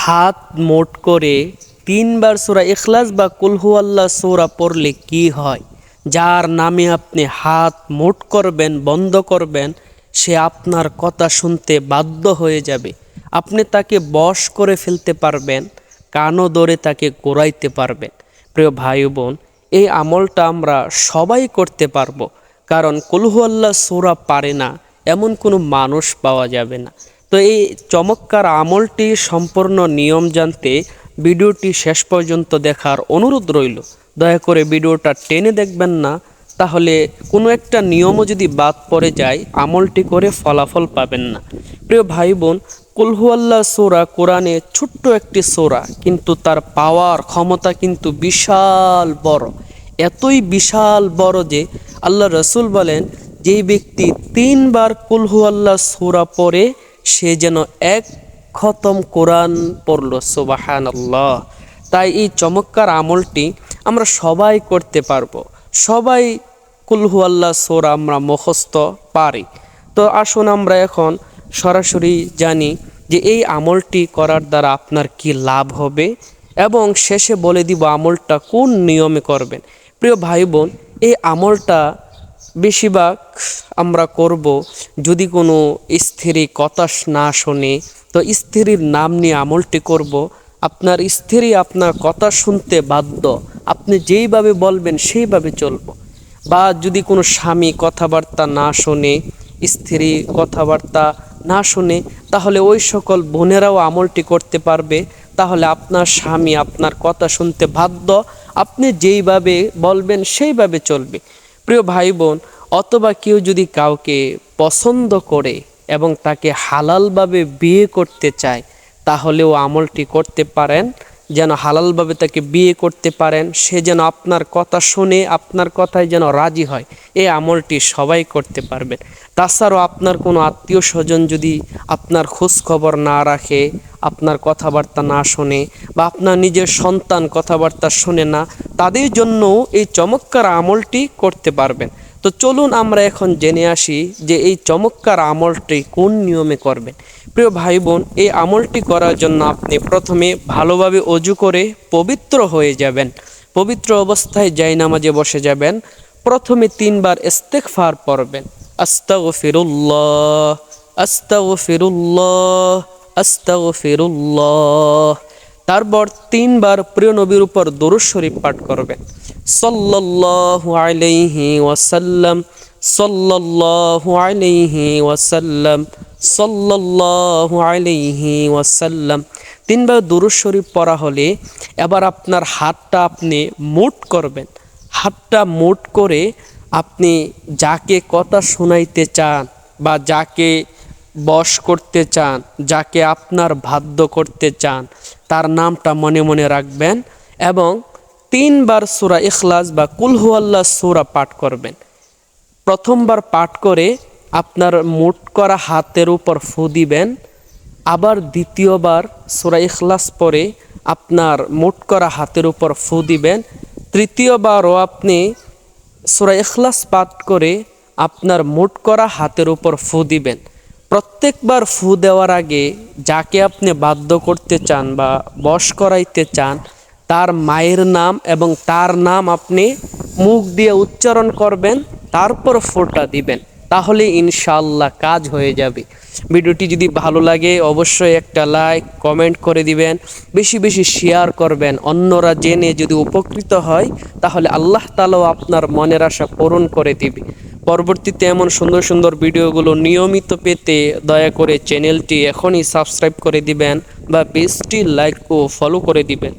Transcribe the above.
হাত মোট করে 3 বার সূরা ইখলাস বা কুল হুয়াল্লাহ সূরা পড়লে কি হয়? যার নামে আপনি হাত মোট করবেন, বন্ধ করবেন, সে আপনার কথা শুনতে বাধ্য হয়ে যাবে। আপনি তাকে বশ করে ফেলতে পারবেন, কানও ধরে তাকে গোড়াইতে পারবেন। প্রিয় ভাই বোন, এই আমলটা আমরা সবাই করতে পারবো, কারণ কুল হুয়াল্লাহ সূরা পারে না এমন কোনো মানুষ পাওয়া যাবে না। তো এই চমৎকার আমলটি সম্পূর্ণ নিয়ম জানতে ভিডিওটি শেষ পর্যন্ত দেখার অনুরোধ রইল। দয়া করে ভিডিওটা টেনে দেখবেন না, তাহলে কোনো একটা নিয়মও যদি বাদ পড়ে যায় আমলটি করে ফলাফল পাবেন না। প্রিয় ভাই বোন, কুল হুয়াল্লাহ সূরা কোরআনে ছোট্ট একটি সূরা, কিন্তু তার পাওয়ার ক্ষমতা কিন্তু বিশাল বড়। এতই বিশাল বড় যে আল্লাহ রসুল বলেন, যেই ব্যক্তি 3 বার কুল হুয়াল্লাহ সূরা পড়ে সে যেন 1 খতম কোরআন পড়ল। সুবহানাল্লাহ। তাই এই চমৎকার আমলটি আমরা সবাই করতে পারবো। সবাই কুল হুয়াল্লাহ সূরা আমরা মুখস্থ পারি। তো আসুন আমরা এখন সরাসরি জানি যে এই আমলটি করার দ্বারা আপনার কি লাভ হবে, এবং শেষে বলে দিব আমলটা কোন নিয়মে করবেন। প্রিয় ভাই বোন, এই আমলটা বেশিরভাগ আমরা করব যদি কোনো স্ত্রী কথা না শোনে, তো স্ত্রীর নাম নিয়ে আমলটি করব। আপনার স্ত্রী আপনার কথা শুনতে বাধ্য, আপনি যেইভাবে বলবেন সেইভাবে চলব। বা যদি কোনো স্বামী কথাবার্তা না শোনে, স্ত্রী কথাবার্তা না শোনে, তাহলে ওই সকল বোনেরাও আমলটি করতে পারবে। তাহলে আপনার স্বামী আপনার কথা শুনতে বাধ্য, আপনি যেইভাবে বলবেন সেইভাবে চলবে। প্রিয় ভাই বোন, অথবা কেউ যদি কাউকে পছন্দ করে এবং তাকে হালালভাবে বিয়ে করতে চায়, তাহলেও আমলটি করতে পারেন, যেন হালালভাবে তাকে বিয়ে করতে পারেন, সে যেন আপনার কথা শুনে আপনার কথায় যেন রাজি হয়। এই আমলটি সবাই করতে পারবেন। তাছাড়াও আপনার কোনো আত্মীয় স্বজন যদি আপনার খোঁজ খবর না রাখে, আপনার কথাবার্তা না শোনে, বা আপনার নিজের সন্তান কথাবার্তা শোনে না, তাদের জন্যও এই চমৎকার আমলটি করতে পারবেন। তো চলুন আমরা এখন জেনে আসি যে এই চমৎকার আমলটি কোন নিয়মে করবেন। প্রিয় ভাই বোন, এই আমলটি করার জন্য আপনি প্রথমে ভালোভাবে অজু করে পবিত্র হয়ে যাবেন। পবিত্র অবস্থায় জায়নামাজে বসে যাবেন। প্রথমে 3 বার ইস্তেগফার পড়বেন। আস্তাগফিরুল্লাহ, আস্তাগফিরুল্লাহ, আস্তাগফিরুল্লাহ। তারপর 3 বার প্রিয় নবীর উপর দরুদ শরীফ পাঠ করবেন। সাল্লাল্লাহু আলাইহি ওয়াসাল্লাম, সাল্লাল্লাহু আলাইহি ওয়াসাল্লাম, সাল্লাল্লাহু আলাইহি ওয়াসাল্লাম। 3 বার দরুদ শরীফ পড়া হলে এবার আপনার হাতটা আপনি মুঠ করবেন। হাতটা মুঠ করে আপনি যাকে কথা শোনাইতে চান বা যাকে বশ করতে চান, যাকে আপনার বাধ্য করতে চান, তার নামটা মনে মনে রাখবেন এবং 3 বার সূরা ইখলাস বা কুল হুয়াল্লাহ সূরা পাঠ করবেন। প্রথমবার পাঠ করে আপনার মুঠ করা হাতের উপর ফু দিবেন। আবার দ্বিতীয়বার সূরা ইখলাস পড়ে আপনার মুঠ করা হাতের উপর ফু দিবেন। তৃতীয়বারও আপনি সূরা ইখলাস পাঠ করে আপনার মুঠ করা হাতের উপর ফু দিবেন। প্রত্যেকবার ফু দেওয়ার আগে যাকে আপনি বাধ্য করতে চান বা বশ করাইতে চান, তার মায়ের নাম এবং তার নাম আপনি মুখ দিয়ে উচ্চারণ করবেন, তারপর ফোঁটা দিবেন। তাহলে ইনশাআল্লাহ কাজ হয়ে যাবে। ভিডিওটি যদি ভালো লাগে অবশ্যই একটা লাইক কমেন্ট করে দিবেন, বেশি বেশি শেয়ার করবেন। অন্যরা জেনে যদি উপকৃত হয় তাহলে আল্লাহ তাআলাও আপনার মনের আশা পূরণ করে দিবে। পরবর্তীতে এমন সুন্দর সুন্দর ভিডিওগুলো নিয়মিত পেতে দয়া করে চ্যানেলটি এখনই সাবস্ক্রাইব করে দিবেন বা পেজটি লাইক ও ফলো করে দিবেন।